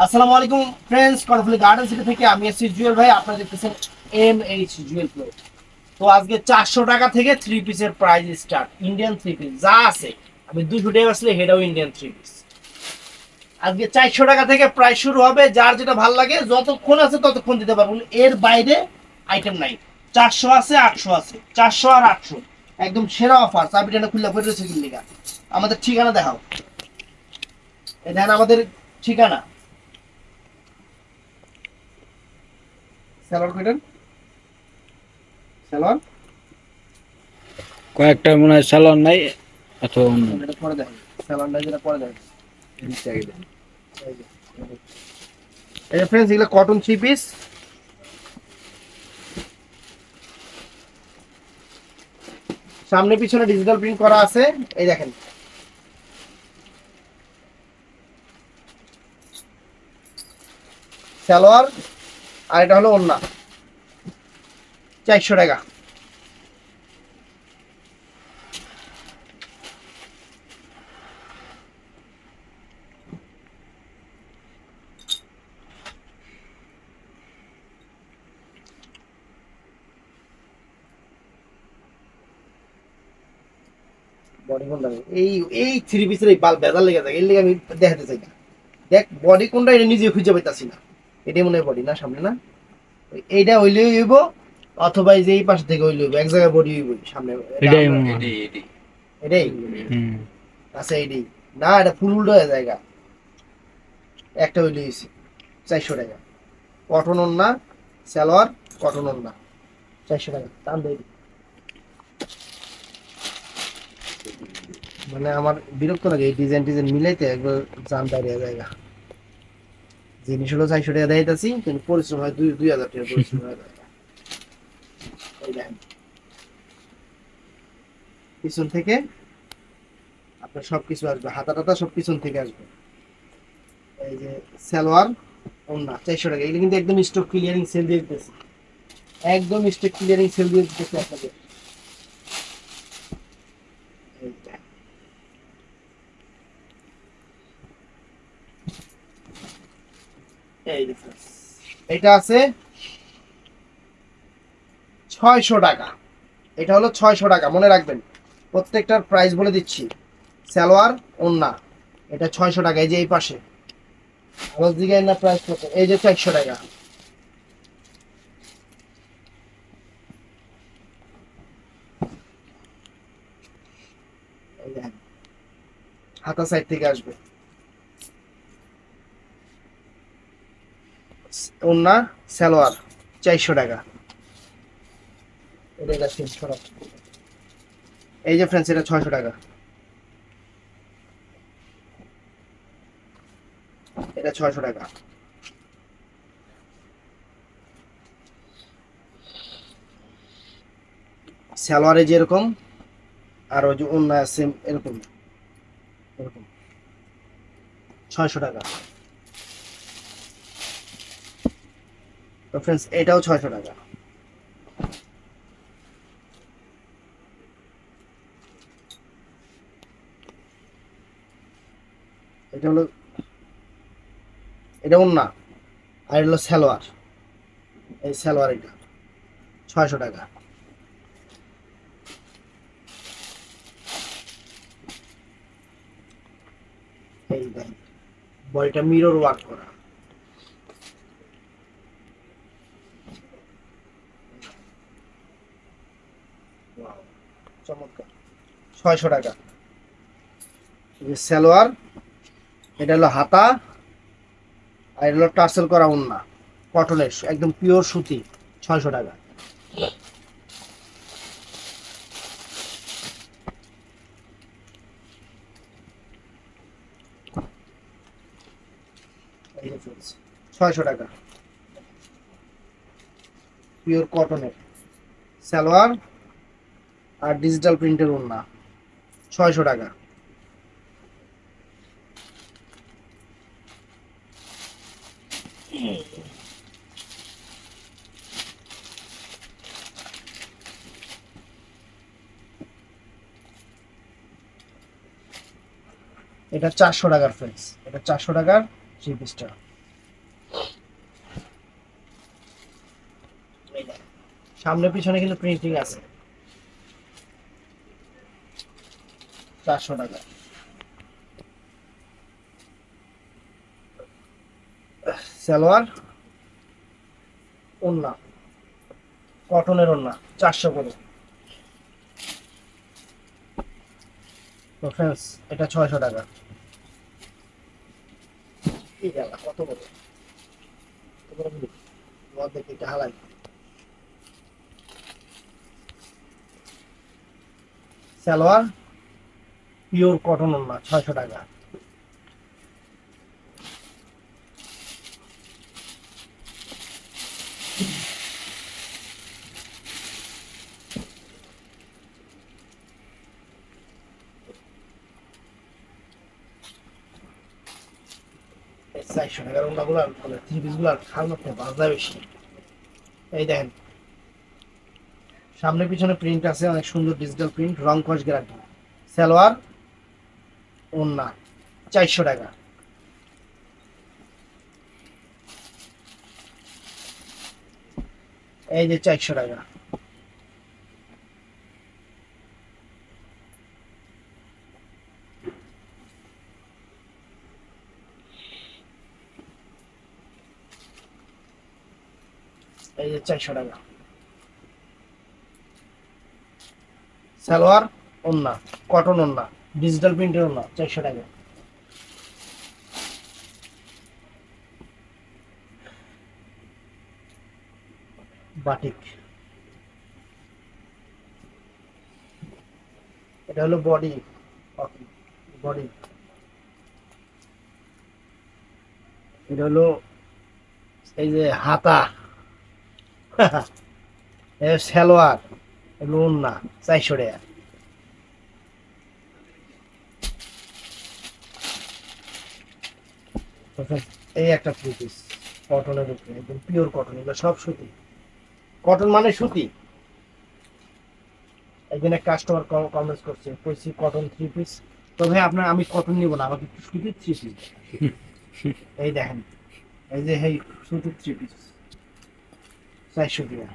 আসসালামু আলাইকুম friends, Karnaphuli garden city থেকে আমি এসেছি জুয়েল ভাই। আপনারা দেখতেছেন MH জুয়েল প্লে। তো আজকে 400 টাকা থেকে থ্রি পিসের price start. Indian three piece যা আছে, আমি 200 টাকা আসলে হেডাও ইন্ডিয়ান থ্রি পিস। আজকে 400 টাকা থেকে প্রাইস শুরু হবে। যার যেটা ভালো লাগে যতক্ষণ আছে ততক্ষণ দিতে পারবো, এর বাইরে আইটেম নাই। 400 আছে, 800 আছে, 400 আর 800 একদম সেরা অফার। চাবিটা খুললে পড়ে রয়েছে কিনলিগা। আমাদের ঠিকানা দেখাও, এই দেখেন আমাদের ঠিকানা। স্যালোয়ার কইটেন, স্যালোয়ার কয়েকটা মনে হয় স্যালন নাই অথবা এটা পরে দেখেন, স্যালোয়ারটা যেটা পরে দেখেন। এই যে ফ্রেন্ডস, এগুলো কটন থ্রি পিস। সামনে পিছনে ডিজিটাল প্রিন্ট করা আছে। এই দেখেন, সালোয়ার আর এটা হলো ওড়না। 400 টাকা। বডি কোনটা? এই এই থ্রি পিসের এই বাল বেজাল লেগে যায়, এর লেগে আমি দেখাতে চাই না। দেখ বডি কোনটা, এটা নিজে খুঁজে পাইতাছি না। এটাই মনে হয় বডি, না সামনে না। এইটা হইলেই হইব, অথবা এই যে এই পাশ থেকে হইলে হইব। এক জায়গায় বডি হইব সামনে। এটাই এটাই হুম আচ্ছা, এইটাই না, এটা ফুল উল্টো হয়ে জায়গা। একটা হইলে হয়েছে 400 টাকা। কটন ওড়না, সালোয়ার, কটন ওড়না, 400 টাকা। টান দেই, মানে আমার বিরক্ত লাগে এই ডিজাইন টিজাইন মিলাইতে, একবার জান দাঁড়িয়ে জায়গা। জিনিস হলো 400 টাকা দেখাইতেছি, কিন্তু পরিশ্রম হয় 2000 টাকা পরিশ্রম হয়। এই দেখেন, পিছন থেকে আপনার সবকিছু আসবে, হাতা টাতা সব পিছন থেকে আসবে। এই যে সালোয়ার ওড়না 400 টাকা। এগুলো কিন্তু একদম স্টক ক্লিয়ারিং সেল দিয়ে দিতেছে, একদম স্টক ক্লিয়ারিং সেল দিয়ে দিতেছে আপনাদের। এই দেখেন। এই দেখেন, এটা আছে 600 টাকা। এটা হলো 600 টাকা, মনে রাখবেন। প্রত্যেকটার প্রাইস বলে দিচ্ছি। সালোয়ার ওড়না এটা 600 টাকা। এই যে এই পাশে আরো দিকে না প্রাইস কত, এই যে 400 টাকা। এই দেখেন, হাতা সাইড থেকে আসবে ওড়না, সালোয়ার 400 টাকা। এটা চেঞ্জ করা। এই যে ফ্রেন্ডস, এটা 600 টাকা। এটা 600 টাকা। সালোয়ারে যেরকম, আর ওই যে ওড়না সেম এরকম এরকম 600 টাকা। তো ফ্রেন্ডস, এটাও 600 টাকা। এটা হলো, এটা ওড়না, আর হলো সালোয়ার। এই সালোয়ার এটা 600 টাকা। এই দেখেন, বডিটা মিরর ওয়ার্ক করা। Wow, চমৎকার। 600 টাকা। এই যে সালোয়ার, এটা হলো হাতা, আর এটা হলো টার্সেল করা ওড়না, কটনের একদম পিওর সুতি। 600 টাকা। এই যে friends, 600 টাকা। পিওর কটনের সালোয়ার আর ডিজিটাল প্রিন্টের ওড়না, 600 টাকা। এটা 400 টাকার ফ্রেন্ডস, এটা 400 টাকার থ্রি পিসটা। এই দেখেন, সামনে পিছনে কিন্তু প্রিন্টিং আছে। 400 টাকা। সালোয়ার, ওড়না, কটনের ওড়না 400 করে। তো ফ্রেন্ডস এটা 600 টাকা। এই গেলা কত বড়, দেখি এটা হালাই। সালোয়ার পিওর কটন ওড়না 600 টাকা। এই 400 টাকার ওড়নাগুলো মানে থ্রি পিসগুলো খাল মধ্যে বাজা বেশি। এই দেখেন সামনে পিছনে প্রিন্ট আছে, অনেক সুন্দর ডিজিটাল প্রিন্ট, রং কস গ্যারান্টি। সালোয়ার, ওড়না 400 টাকা। এই যে 400 টাকা। এই যে 400 টাকা। সালোয়ার, ওড়না, কটন ওড়না, ডিজিটাল প্রিন্টের ওড়না 400 টাকা। বাটিক, এটা হলো বডি, বডি এটা হলো এই যে হাতা। সালোয়ার, এগুলো ওড়না 400 টাকা। এই একটা থ্রি পিস কটনের উপরে, একদম পিওর কটন, এগুলো সব সুতি। কটন মানে সুতি। একদিন এক কাস্টমার কমেন্টস করছে, কইছি কটন থ্রি পিস, তবে আপনার আমি কটন নিব না, আমাকে একটু সুতির থ্রি পিস। এই দেখেন, এই যে এই সুতির থ্রি পিস 400 টাকা।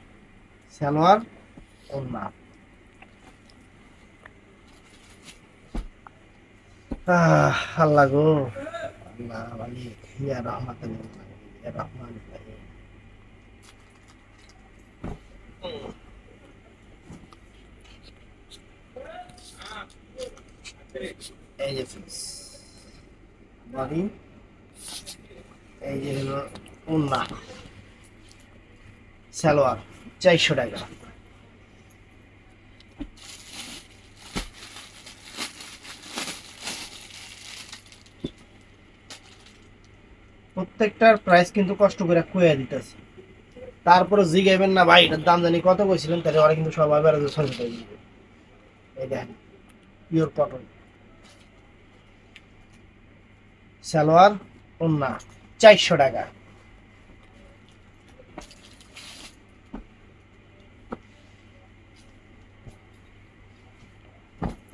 সালোয়ার, ওড়না। আল্লাহ গো, আল্লাহ মালিক, ইয়া রহমাতুল আলামিন, ইয়া রহমানুর রহিম। এই যে বডি, এই যে হলো ওড়না, সালোয়ার 400 টাকা। প্রত্যেকটার প্রাইস কিন্তু কষ্ট করে কইয়া দিতেছে, তারপরে জিগাইবেন না ভাই এটার দাম জানি কত কইছিলেন, তাহলে ওরা কিন্তু সবাই বেড়াতে 600 টাকা দিবে। এই দেখেন পিওর কটন, সালোয়ার, ওড়না 400 টাকা।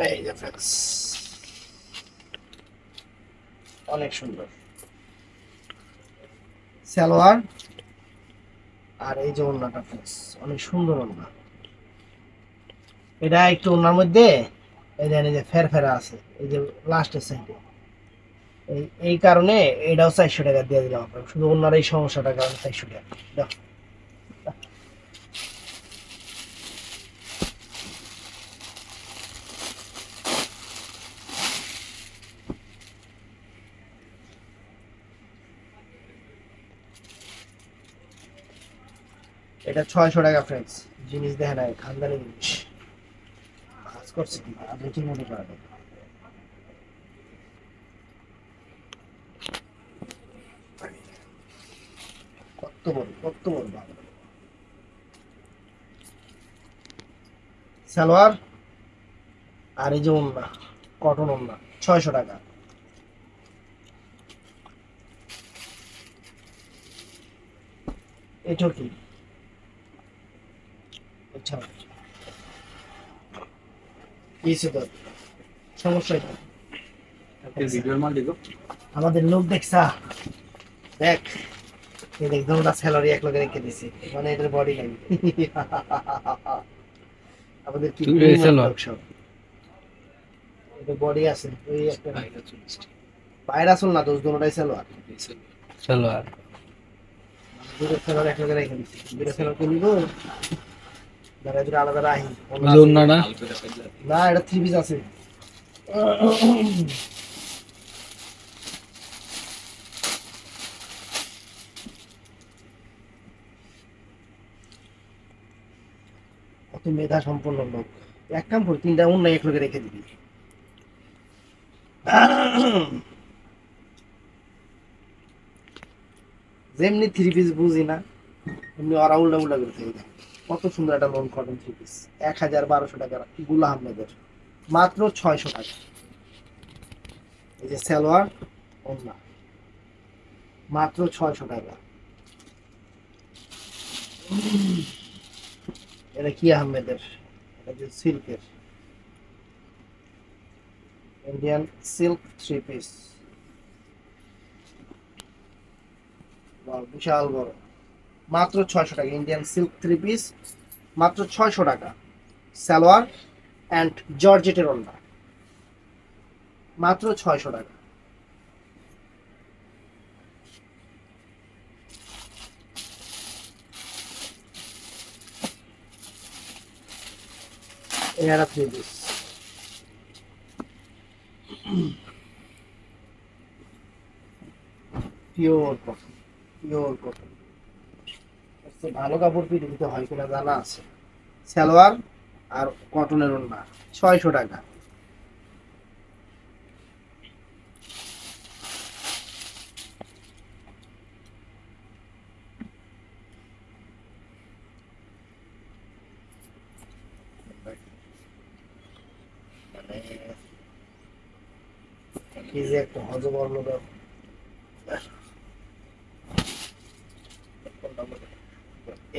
এই যে ফ্রেন্ডস অনেক সুন্দর সালোয়ার, আর এই যে ওড়নাটা ফ্রেন্ডস অনেক সুন্দর ওড়না। এটা একটু ওড়নার মধ্যে এই দেখেন, এই যে ফেরফেরা আছে এই যে লাস্টের সাইডে, এই কারণে এটাও 400 টাকা দিয়ে দিলাম আপনাকে, শুধু ওনার এই সমস্যাটার কারণে 400 টাকা দাও। এটা 600 টাকা ফ্রেন্ডস। জিনিস দেখেন না, খানদানি জিনিস, কাজ করছে কি আর রেটিং মতো করা যায়। কত বড় বাবা। সালোয়ার, আর এই যে ওড়না, কটন ওড়না 600 টাকা। এটা কি আচ্ছা কিসে তো সমস্যা কি? ভিডিওর মাল দেখো, আমাদের লোক দেখছা, দেখ এই দেখ দুটা স্যালারি এক লগে রেখে দিছি, মানে এটার বডি নাই। আমাদের কি তুই এই সালোয়ার সব এটা বডি আছে, ওই একটা বাইরে আসল না, দোষ দুটোটাই সালোয়ার। সালোয়ার দুটো সেলার এক লগে রেখে দিছি, দুটো সেলার করে নিব, দাঁড়া দুটো আলাদা রাখি। জোর না না এটা থ্রি পিস আছে। কত মেধা সম্পন্ন লোক, এক কাম কর তিনটা অন্য এক লগে রেখে দিবি। যেমনি থ্রি পিস বুঝি না এমনি ওরা উল্টা উল্টা করে থেকে দেয়। কত সুন্দর একটা লোন কটন থ্রি পিস, ১,১২০০ টাকা গুলা আহমেদের, মাত্র ৬০০ টাকা। এই যে সালোয়ার ওন্না মাত্র ৬০০ টাকা। এটা কি আহমেদের, এটা যে সিল্কের ইন্ডিয়ান সিল্ক থ্রি পিস, বিশাল বড়, মাত্র ৬০০ টাকা। ইন্ডিয়ান সিল্ক থ্রি পিস মাত্র ৬০০ টাকা। সালোয়ার অ্যান্ড জর্জেটের ওন্না মাত্র ৬০০ টাকা। এটা three piece pure cotton, pure cotton. ভালো কাপড় পিটে দিতে হয় কিনা জানা আছে। সালোয়ার আর কটনের ওন্না ৬০০ টাকা। মানে কি যে একটা হজবর্ণ ব্যাপার।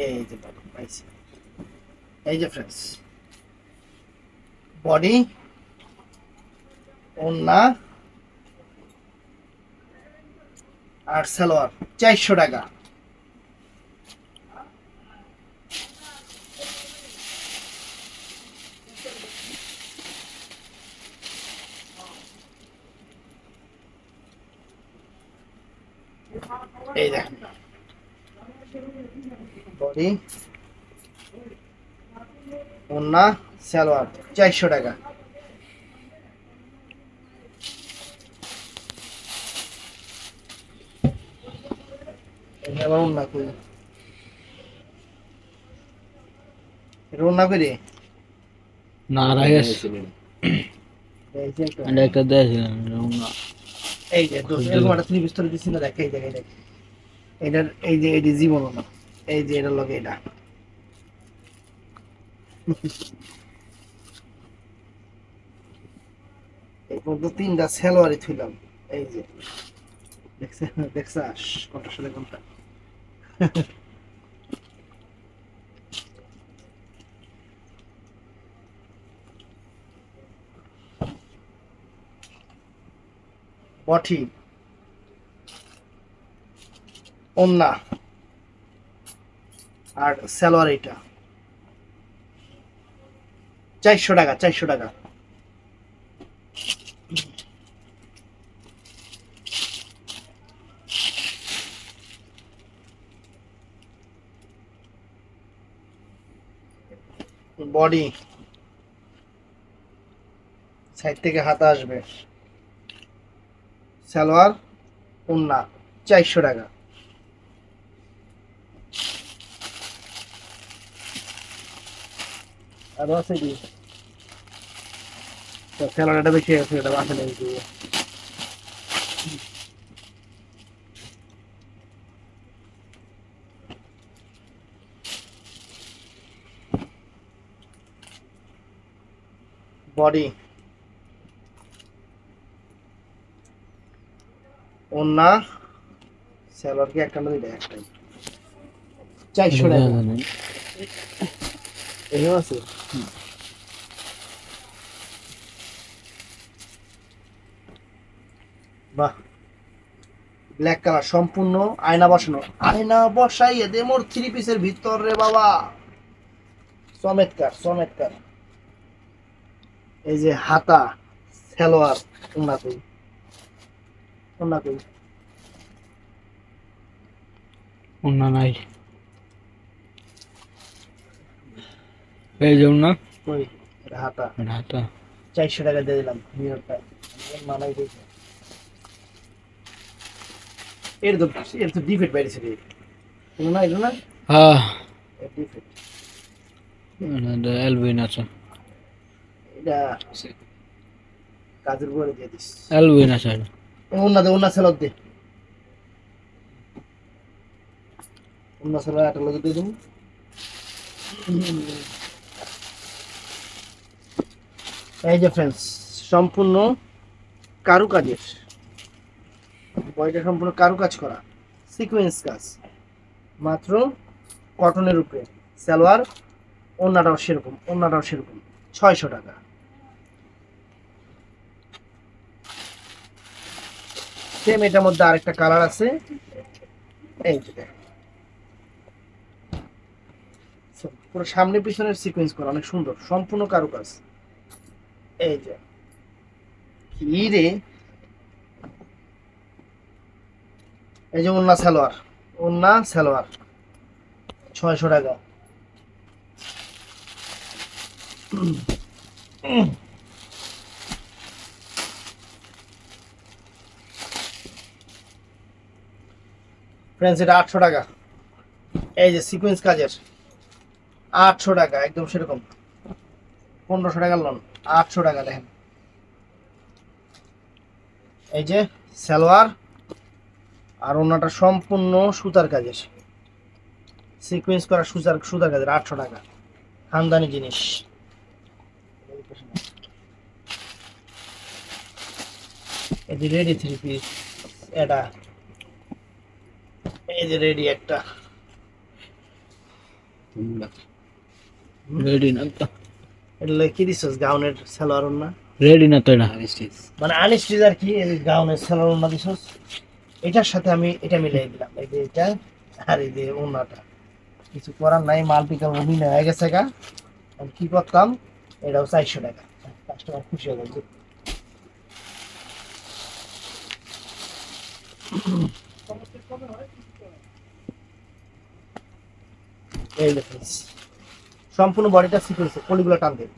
এই যে button পাইছি। এই যে ফ্রেন্ডস, বডি ওন্না আর সালোয়ার ৪০০ টাকা। এই দেখেন বডি ওন্না সালোয়ার ৪০০ টাকা। এবার ওন্না কই, এটা ওন্না কই রে? না রাইস এই যে একটা, এটা একটা দেখছিলাম না এই যে এরকম একটা থ্রি পিস তোর দিছি না, দেখ এই জায়গায় দেখ, এটার এই যে এটি জীবন না, এই যে এটার লগে এটা এই পর্যন্ত তিনটা সেলোয়ারি থইলাম। এই যে দেখছাস কোনটার সাথে কোনটা। বটি ওন্না আর সালোয়ার এটা ৪০০ টাকা। ৪০০ টাকা। বডি সাইড থেকে হাতা আসবে, সালোয়ার ওন্না ৪০০ টাকা। আরো আছে কি, সালোয়ারটা বেশি আছে, এটা বাসা নেই। বডি ওন্না সালোয়ার কি একটা না দুইটা? একটাই। ৪০০ টাকা। এও আছে। বাহ ব্ল্যাক কালার সম্পূর্ণ আয়না বসানো, আয়না বসাই দে মোর 3 পিসের ভিতর রে বাবা, চমৎকার চমৎকার। এই যে হাতা সালোয়ার, ওন্না কই ওন্না কই, ওন্না নাই, এই যে ওন্না কই এটা হাতা, হাতা 400 টাকা দিয়ে দিলাম নিউ ইয়র্ক টাই মানাই দিয়েছে। এর তো ডিফেক্ট বাইরেছে রে, না এটা না হ্যাঁ এর ডিফেক্ট, এটা এলবিন আছে, এটা কাজের পরে দিয়ে দিস। এলবিন আছে এটা। ওন্না সেলর দে, ওন্না সেলর একটা লগে দিয়ে দিন। এই যে ফ্রেন্ডস সম্পূর্ণ কারুকাজের, বডিটা সম্পূর্ণ কারুকাজ করা, সিকোয়েন্স কাজ, মাত্র কটনের উপরে, সালোয়ার ওন্নাটাও সেরকম, ওন্নাটাও সেরকম, 600 টাকা। সেম এটার মধ্যে আরেকটা কালার আছে, এই যে পুরো সামনে পিছনের সিকোয়েন্স করা, অনেক সুন্দর, সম্পূর্ণ কারুকাজ। এই যে কি রে, এই যে ওন্না সালোয়ার, ওন্না সালোয়ার 600 টাকা। ফ্রেন্ডস এটা 800 টাকা, এই যে সিকোয়েন্স কাজের 800 টাকা, একদম সেরকম 1500 টাকা লোন, 800 টাকা। দেখেন এই যে সালোয়ার আর ওন্নাটা সম্পূর্ণ সুতার কাজের, সিকোয়েন্স করা সুতার কাজের, 800 টাকা, খানদানি জিনিস। এই যে রেডি 3 পিস, এটা এই যে রেডি একটা, রেডি না তো, এটা কি দিছস গাউনের সালোয়ার ওন্না, রেডি না তো এটা, মানে আনস্টিচ আর কি, এই গাউনের সালোয়ার ওন্না দিছস। এটার সাথে আমি এটা মিলাই দিলাম, এই যে এটা আর এই যে ওন্নাটা, কিছু করার নাই, মাল পিকাল অভিনয় হয়ে গেছে গা, আমি কি করতাম, এটাও 400 টাকা, কাস্টমার খুশি হয়ে যাবে। এই দেখুন সম্পূর্ণ বডিটা সিকোয়েন্স, কলিগুলো টান দেয়,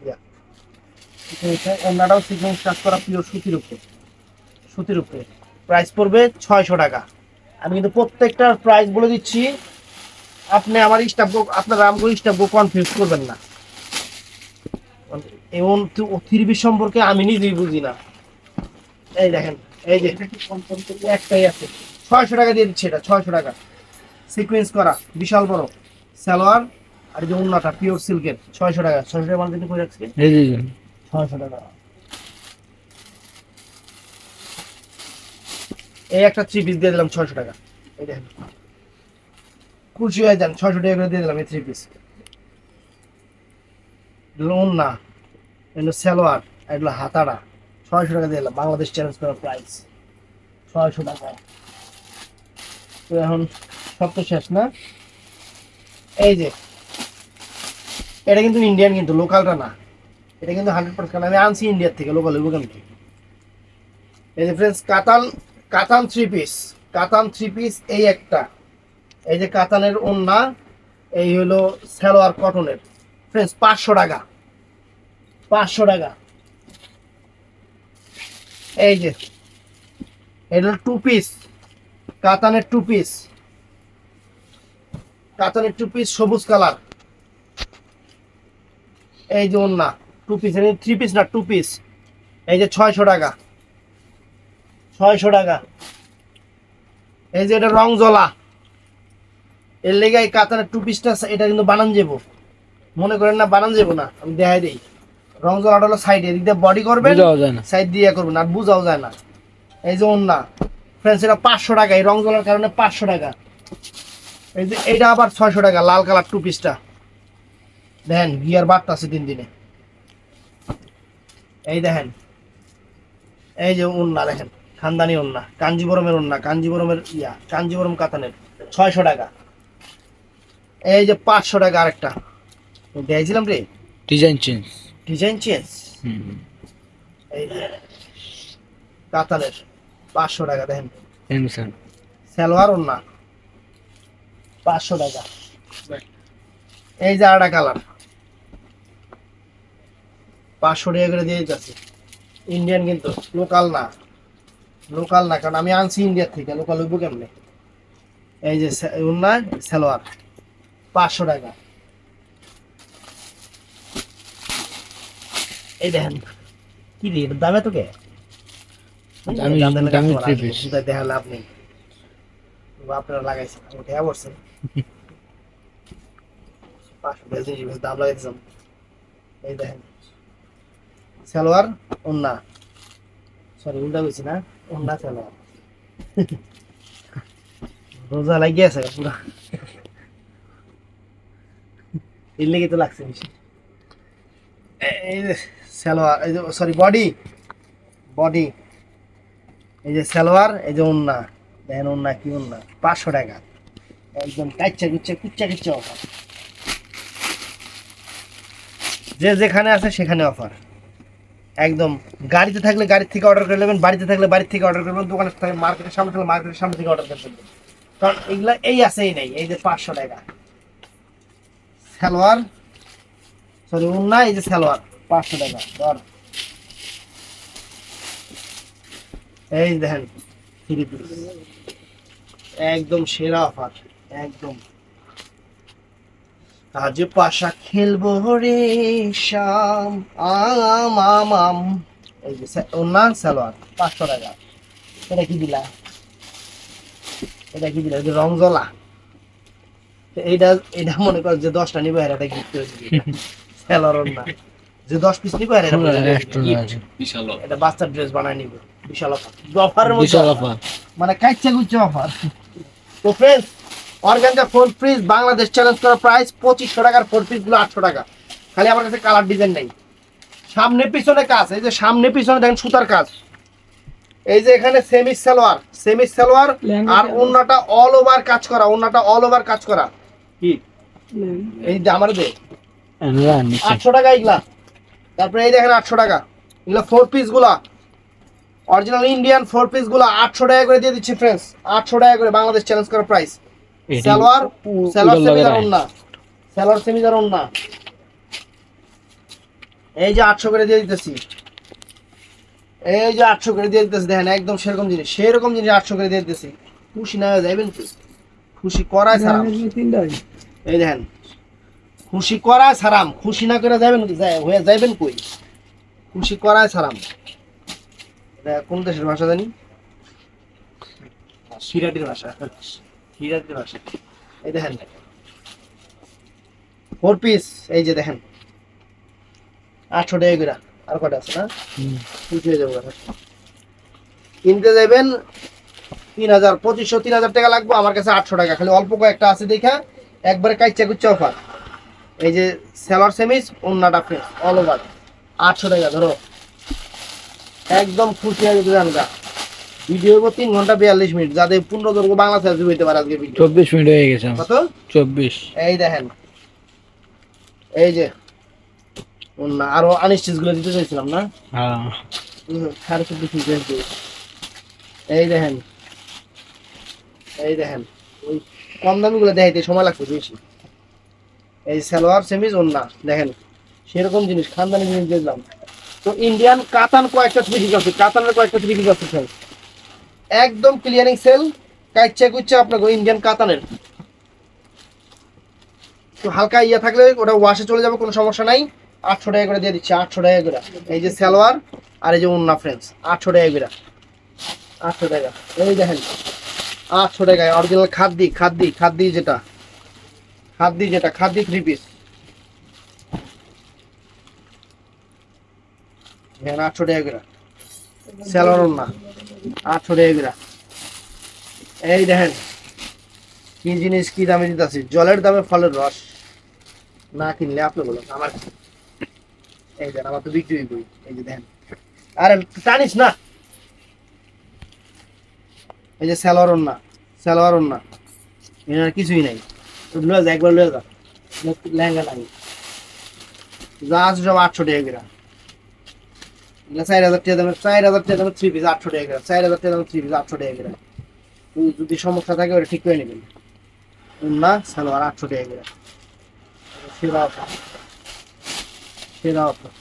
ওন্নাটাও সিকোয়েন্স কাজ করা, পিওর সুতির উপরে, সুতির উপরে, প্রাইস পড়বে 600 টাকা। আমি কিন্তু প্রত্যেকটার প্রাইস বলে দিচ্ছি, আপনি আমার স্টাফ, আপনার আমগুলো স্টাফ কনফিউজ করবেন না, এবং 3 পিস সম্পর্কে আমি নিজেই বুঝি না। এই দেখেন এই যে একটাই আছে, 600 টাকা দিয়ে দিচ্ছে, এটা 600 টাকা, সিকোয়েন্স করা, বিশাল বড় সালোয়ার, আর এই যে ওন্নাটা পিওর সিল্কের, 600 টাকা। 600 টাকা মানে করে রাখছি, এই যে 600 টাকা। এই একটা 3 পিস দিয়ে দিলাম 600 টাকা, এই দেখেন খুশি হয়ে যান, 600 টাকা করে দিয়ে দিলাম এই 3 পিস। লোন না, এগুলো সালোয়ার, এগুলো হাতাড়া, 600 টাকা দিয়ে দিলাম, বাংলাদেশ চ্যালেঞ্জ করার প্রাইস 600 টাকা। তো এখন সব তো শেষ না, এই যে এটা কিন্তু ইন্ডিয়ান, কিন্তু লোকালটা না, এটা কিন্তু 100% আমি আনছি ইন্ডিয়ার থেকে, লোকাল ওখান থেকে। এই যে ফ্রেন্ডস কাতান, কাতান 3 পিস, কাতান 3 পিস, এই একটা, এই যে কাতানের ওন্না, এই হলো সালোয়ার কটনের, ফ্রেন্ডস 500 টাকা, 500 টাকা। এই যে এটা 2 পিস, কাতানের 2 পিস, কাতানের 2 পিস সবুজ কালার, এই যে ওন্না 2 পিস, 3 পিস না 2 পিস, এই যে 600 টাকা, 600 টাকা। এই যে এটা রং জ্বলা, এর লেগে এই কাতানের 2 পিসটা, এটা কিন্তু বানান যাবো, মনে করেন না বানান যাবো না, আমি দেখাই দিই। রং জ্বলাটা হলো সাইডে, এদিক দিয়ে বডি করবেন, বুঝাও যায় না, সাইড দিয়ে করবেন, আর বুঝাও যায় না। এই যে ওন্না ফ্রেন্ডস, এটা 500 টাকা, এই রং জ্বলার কারণে 500 টাকা। এই যে এটা আবার 600 টাকা, লাল কালার 2 পিসটা, দেখেন গিয়ার বাড়তে আছে দিন দিনে। এই দেখেন এই যে ওন্না দেখেন খানদানি ওন্না, কাঞ্জিবরমের ওন্না, কাঞ্জিবরমের কাঞ্জিবরম কাতানের 600 টাকা। এই যে 500 টাকা আরেকটা দিয়েছিলাম রে, ডিজাইন চেঞ্জ। Design change. এই যে কাতানের 500 টাকা দেখেন, এমসন সালোয়ার ওন্না 500 টাকা। এই যে আরেকটা কালার 500 টাকা করে দিয়ে দিতেছি। ইন্ডিয়ান কিন্তু, লোকাল না, লোকাল না, কারণ আমি আনছি ইন্ডিয়া থেকে, লোকাল হইব কেমনে। এই যে ওন্না সালোয়ার 500 টাকা। এই দেখেন কি রে, এটার দামে তো কে দামি থ্রি পিস। দেখা লাভ নেই, আপনারা লাগাইছেন উঠে পড়ছেন 500 টাকা জিনিস দাম লাগাইছেন। এই দেখেন সালোয়ার ওন্না, সরি উল্টা কইছি না, ওন্না সালোয়ার। রোজা লাগিয়ে আছে পুরা, এর লেগে তো লাগছে বেশি। এই যে সালোয়ার, এই যে সরি বডি, বডি এই যে সালোয়ার, এই যে ওন্না দেখেন, ওন্না কি ওন্না 500 টাকা একদম কাচ্চা কুচ্চা কুচ্চা কুচ্চা অফার। যে যেখানে আছে সেখানে অফার একদম। গাড়িতে থাকলে গাড়ির থেকে অর্ডার করে নেবেন, বাড়িতে থাকলে বাড়ির থেকে অর্ডার করবেন, দোকানে থাকলে মার্কেটের সামনে থাকলে মার্কেটের সামনে থেকে অর্ডার করবেন, কারণ এইগুলা এই আছে এই নাই। এই যে 500 টাকা সালোয়ার, সরি ওন্না, এই যে সালোয়ার 500 টাকা ধর। এই দেখেন থ্রি পিস একদম সেরা অফার একদম। আজ পাশা খেলবো রে শাম আম আম আম। এই যে ওন্না সালোয়ার 500 টাকা। এটা কি দিলা, এটা কি দিলা, রং জ্বলা। এইটা এটা মনে কর যে 10টা নিবে আর এটা গিফট হয়েছে সালোয়ার ওন্না, যে 10 পিস নিবে আর এটা বাচ্চার ড্রেস বানায় নিবে। বিশাল অফার, অফারের মধ্যে বিশাল অফার, মানে কাইচ্চা গুচ্চা অফার। তো friends, organza 4 piece Bangladesh challenge করা প্রাইস 2500 টাকার 4 পিস গুলো 800 টাকা। খালি আমার কাছে কালার ডিজাইন নাই, সামনে পিছনে কাজ। এই যে সামনে পিছনে দেখেন সুতার কাজ। এই যে এখানে সেমি সালোয়ার, সেমি সালোয়ার, আর ওন্নাটা অল ওভার কাজ করা, ওন্নাটা অল ওভার কাজ করা। কি এই যে আমার দে 800 টাকা এগুলা। তারপরে এই দেখেন 800 টাকা এগুলা 4 পিস গুলা, অরিজিনাল ইন্ডিয়ান 4 পিস গুলা 800 টাকা করে দিয়ে দিচ্ছি ফ্রেন্ডস, 800 টাকা করে বাংলাদেশ চ্যালেঞ্জ করা প্রাইস। সালোয়ার, সালোয়ার সেমিজার ওন্না, সালোয়ার সেমিজার ওন্না, এই যে 800 করে দিয়ে দিতেছি। এই যে 800 করে দিয়ে দিতেছি, দেখেন একদম সেরকম জিনিস, সেরকম জিনিস 800 করে দিয়ে দিতেছি। খুশি না হয়ে যাবেন কি, খুশি করায় সারাম। এই দেখেন খুশি করায় সারাম, খুশি না করে যাবেন হয়ে যাবেন কই, খুশি করায় সারাম। এটা কোন দেশের ভাষা জানি, সিরাটির ভাষা, সিরাটির ভাষা। এই দেখেন 4 পিস, এই যে দেখেন 800 টাকা করে। আর কটা আছে না, খুশি হয়ে যাবো। কিনতে যাবেন 3000 2500 3000 টাকা লাগবে, আমার কাছে 800 টাকা। খালি অল্প কয়েকটা আছে দেখা একবারে কাইচ্চা কুচ্চা অফার। এই যে সালোয়ার সেমিজ ওন্নাটা ফ্রেশ অল ওভার 800 টাকা ধরো, একদম খুশি হয়ে যেতে জানগা। ভিডিও 3 ঘন্টা 42 মিনিট, যাদের 15 দৈর্ঘ্য বাংলা সার্চ হইতে পারে আজকে ভিডিও 24 মিনিট হয়ে গেছে। কত 24। এই দেখেন এই যে ওন্না, আরো আনস্টিচ গুলো দিতে চাইছিলাম না, হ্যাঁ 1450। এই দেখেন, এই দেখেন ওই কম দামি গুলো দেখাইতে সময় লাগছে বেশি। এই সালোয়ার সেমিজ ওন্না দেখেন সেরকম জিনিস, খানদানি জিনিস দেখলাম। তো ইন্ডিয়ান কাতান কয়েকটা 3 পিস আছে, কাতানের কয়েকটা 3 পিস আছে ফ্রেন্ডস, একদম ক্লিয়ারিং সেল, কাইচ্চা কুচ্চা আপনাকে ইন্ডিয়ান কাতানের। তো হালকা ইয়া থাকলে ওটা ওয়াশে চলে যাবে, কোনো সমস্যা নাই। 800 টাকা করে দিয়ে দিচ্ছি, 800 টাকা করে। এই যে সালোয়ার আর এই যে ওন্না ফ্রেন্ডস 800 টাকা করে, 800 টাকা। এই দেখেন 800 টাকায় অরিজিনাল খাদ্দি, খাদ্দি খাদ্দি যেটা, খাদ্দি যেটা, খাদ্দি 3 পিস দেখেন 800 টাকা করে। সালোয়ার ওন্না 800 টাকা করে। এই দেখেন কি জিনিস, কি দামে দিতেছি, জলের দামে ফলের রস। না কিনলে আপনি বলুন আমার, এই দেন আমার তো বিক্রি হইবই। এই যে দেখেন, আরে টানিস না, এই যে সালোয়ার ওন্না, সালোয়ার ওন্না, এর কিছুই নাই। লয়ে যা, একবার লয়ে যা, লেহেঙ্গা নাই, যা আছে সব 800 টাকা করে। এগুলো 4000 টাকা দামের, 4000 টাকা দামের 3 পিস 800 টাকা করে, 4000 টাকা দামের 3 পিস 800 টাকা করে। যদি সমস্যা থাকে ওটা ঠিক করে নেবেন। ওন্না সালোয়ার 800 টাকা করে। সেরা অফার, সেরা অফার,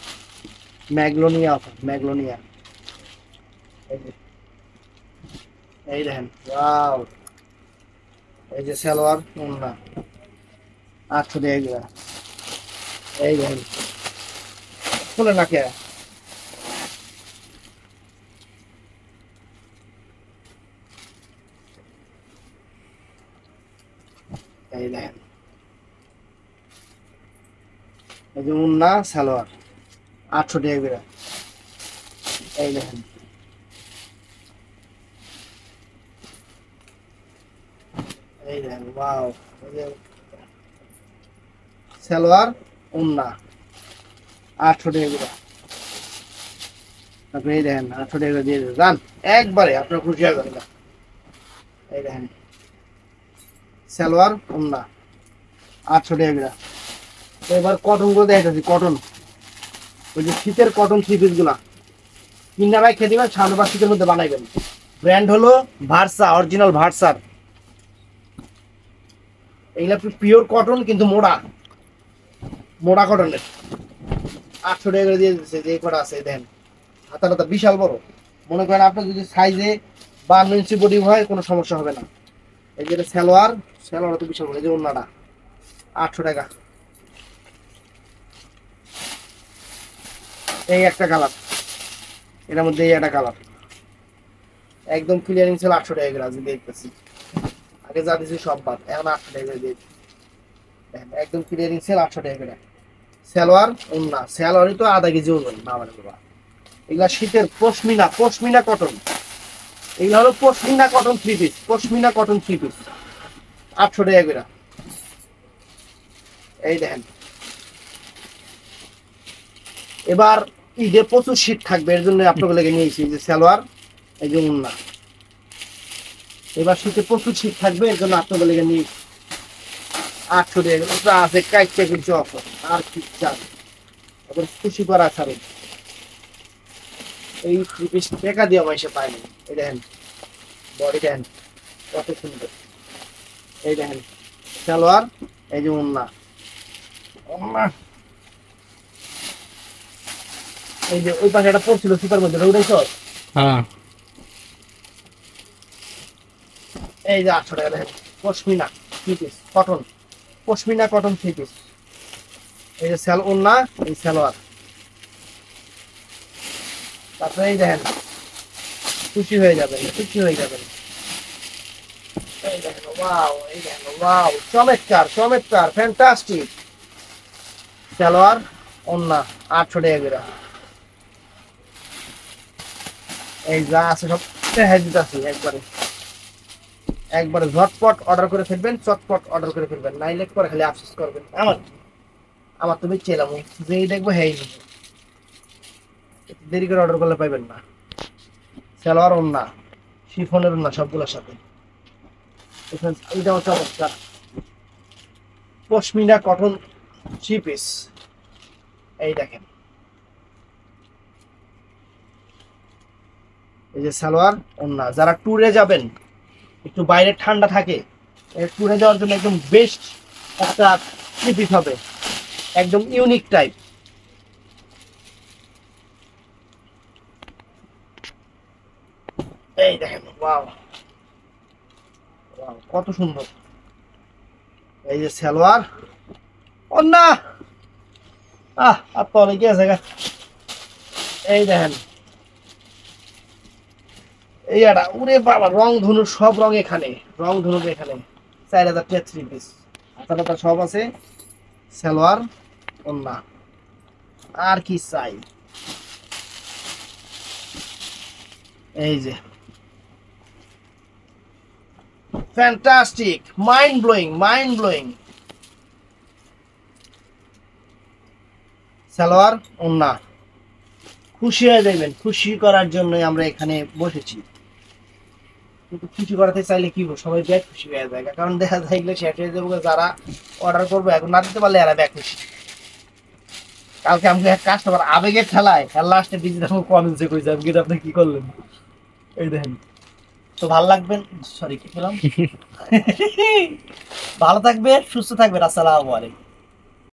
ম্যাগনোলিয়া অফার, ম্যাগনোলিয়া। এই যে, এই দেখেন, ওয়াও, এই যে সালোয়ার ওন্না 800 টাকা করে। এই দেখেন, খুলে না কে? এই দেখেন, এই যে ওন্না সালোয়ার 800 টাকা করে। এই দেখেন, এই দেখেন, ওয়াও, এই যে সালোয়ার ওন্না 800 টাকা করে। আপনি এই দেখেন 800 টাকা দিয়ে যান একবারে, আপনার খুশি হয়ে যাবেন। এই দেখেন সালোয়ার ওন্না 800 টাকা করে। তো এবার কটন গুলো দেখাচ্ছি, কটন, ওই যে শীতের কটন 3 পিস গুলা কিনা ভাই খেয়ে দিবেন, সামনে বা শীতের মধ্যে বানাইবেন। ব্র্যান্ড হলো ভার্সা, অরিজিনাল ভার্সার। এইগুলা পিওর কটন কিন্তু মোড়া, মোড়া কটনের 800 টাকা করে দিয়ে দিচ্ছে। যে কটা আছে দেন, হাতাটা বিশাল বড়। মনে করেন আপনার যদি সাইজে 52 ইঞ্চি বডি হয় কোনো সমস্যা হবে না। এই যে সালোয়ার, সালোয়ার তো বিশাল বড়। এই যে ওন্নাটা 800 টাকা। এই একটা কালার, এটার মধ্যে এই একটা কালার, একদম ক্লিয়ারিং সেল 800 টাকা করে আজকে দেখতেছি। আগে যা দিছি সব বাদ, এখন 800 টাকা করে দিয়ে দেখেন, একদম ক্লিয়ারিং সেল 800 টাকা করে। সালোয়ার ওন্না, সালোয়ারই তো আধা কেজি ওজন না মানে বাবা। এগুলা শীতের পশমিনা, পশমিনা কটন। এগুলা হলো pashmina cotton 3 piece, pashmina cotton 3 piece 800 টাকা করে। এই দেখেন, এবার ঈদে প্রচুর শীত থাকবে, এর জন্য আপনাকে লেগে নিয়েছি যে সালোয়ার, এই যে ওন্না। এবার শীতে প্রচুর শীত থাকবে, এর জন্য আপনাকে লেগে নিয়েছি 800 টাকা আছে। কাইটটা কিছু অফার, আর কি চান, এবার খুশি করা ছাড়ে। এই 3 পিস টাকা দিয়ে পয়সা পাইনি। এই দেখেন বডি, দেখেন কত সুন্দর। এই দেখেন সালোয়ার, এই যে ওন্না, ওন্না। এই যে ওই পাশে একটা পড়ছিল সুপার মধ্যে, ওটাই তো। হ্যাঁ, এই যে 800 টাকা দেখেন, pashmina 3 piece cotton, pashmina cotton 3 piece. এই যে ওন্না, এই সালোয়ার। তারপরে এই দেখেন, খুশি হয়ে যাবেন, খুশি হয়ে যাবেন। এই দেখেন, ওয়াও, এই দেখেন, ওয়াও, চমৎকার, চমৎকার, ফ্যান্টাস্টিক। সালোয়ার ওন্না 800 টাকা করে। এই যা আছে সব হেজিত আছে একবারে, একবারে ঝটপট অর্ডার করে ফেলবেন, চটপট অর্ডার করে ফেলবেন, নাইলে পরে খালি আফসোস করবেন। আমার তুমি চেলাম, যেই দেখবো হেই নিবো, দেরি করে অর্ডার করলে পাইবেন না। সালোয়ার ওন্না, শিফনের ওন্না সবগুলোর সাথে। এইটাও চমৎকার, পশমিনা কটন 3 পিস। এই দেখেন, এই যে সালোয়ার ওন্না। যারা ট্যুরে যাবেন, একটু বাইরে ঠান্ডা থাকে, ট্যুরে যাওয়ার জন্য একদম বেস্ট একটা 3 পিস হবে, একদম ইউনিক টাইপ। এই দেখেন, ওয়াও, ওয়াও, কত সুন্দর। এই যে সালোয়ার ওন্না, আর তো অনেকে আছে। এই দেখেন, এই একটা উরে বাবা, রং ধনু সব রং এখানে, রং ধনু এখানে 4000 টাকা 3 পিস, হাতাটা সব আছে। সালোয়ার ওন্না, আর কি চাই। এই যে fantastic, mind blowing, mind blowing. Salwar ওন্না, খুশি হয়ে যাবেন, খুশি করার জন্যই আমরা এখানে বসেছি। কিন্তু খুশি করাতে চাইলে কি হবে, সবাই ব্যাগ খুশি হয়ে যায়, কারণ দেখা যায় এগুলো শেষ হয়ে যাবে, যারা অর্ডার করবো এখন না দিতে পারলে এরা ব্যাগ খুশি। কালকে আমাকে এক কাস্টমার আবেগের ঠেলায় লাস্টে ডিজিটাল কমেন্টসে কইছে আমি কিন্তু আপনি কি করলেন, এই দেখেন। তো ভালো লাগবেন, সরি কি বললাম ভালো থাকবেন, সুস্থ থাকবেন, আসসালামু আলাইকুম।